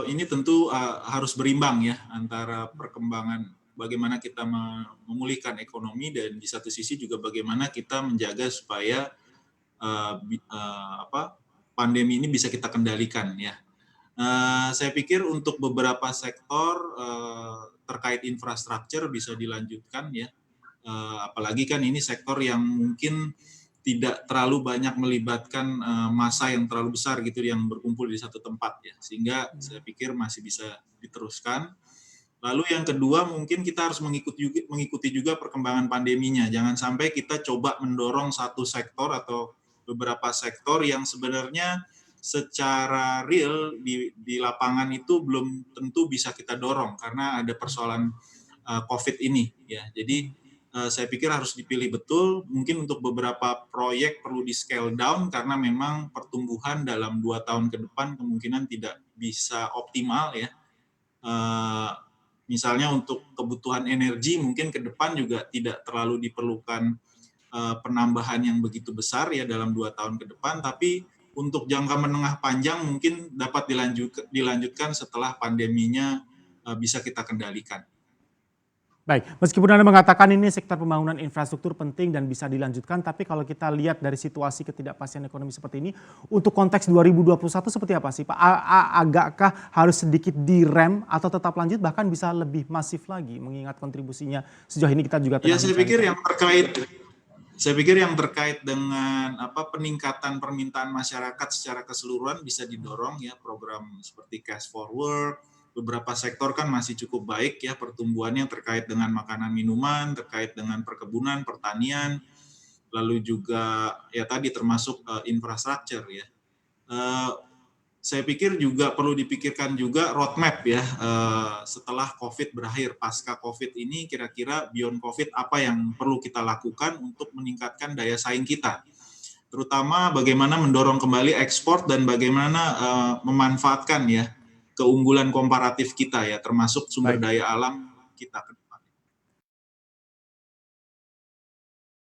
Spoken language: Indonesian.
Ini tentu harus berimbang ya antara perkembangan bagaimana kita memulihkan ekonomi dan di satu sisi juga bagaimana kita menjaga supaya pandemi ini bisa kita kendalikan ya. Saya pikir untuk beberapa sektor terkait infrastruktur bisa dilanjutkan ya. Apalagi kan ini sektor yang mungkin tidak terlalu banyak melibatkan massa yang terlalu besar gitu yang berkumpul di satu tempat ya, sehingga saya pikir masih bisa diteruskan. Lalu yang kedua mungkin kita harus mengikuti juga perkembangan pandeminya. Jangan sampai kita coba mendorong satu sektor atau beberapa sektor yang sebenarnya secara real di lapangan itu belum tentu bisa kita dorong karena ada persoalan COVID ini ya. Jadi saya pikir harus dipilih betul. Mungkin untuk beberapa proyek perlu di scale down karena memang pertumbuhan dalam 2 tahun ke depan kemungkinan tidak bisa optimal ya. Misalnya untuk kebutuhan energi mungkin ke depan juga tidak terlalu diperlukan penambahan yang begitu besar ya dalam 2 tahun ke depan, tapi untuk jangka menengah panjang mungkin dapat dilanjutkan setelah pandeminya bisa kita kendalikan. Baik, meskipun Anda mengatakan ini sektor pembangunan infrastruktur penting dan bisa dilanjutkan, tapi kalau kita lihat dari situasi ketidakpastian ekonomi seperti ini, untuk konteks 2021 seperti apa sih Pak? Agakkah harus sedikit direm atau tetap lanjut bahkan bisa lebih masif lagi mengingat kontribusinya sejauh ini kita juga Ya, tengah mencari. saya pikir yang terkait dengan peningkatan permintaan masyarakat secara keseluruhan bisa didorong ya, program seperti Cash for Work. Beberapa sektor kan masih cukup baik ya pertumbuhannya terkait dengan makanan minuman, terkait dengan perkebunan, pertanian, lalu juga ya tadi termasuk infrastruktur ya. Saya pikir juga perlu dipikirkan juga roadmap ya setelah COVID berakhir, pasca COVID ini kira-kira beyond COVID apa yang perlu kita lakukan untuk meningkatkan daya saing kita, terutama bagaimana mendorong kembali ekspor dan bagaimana memanfaatkan ya keunggulan komparatif kita ya, termasuk sumber Baik. daya alam kita.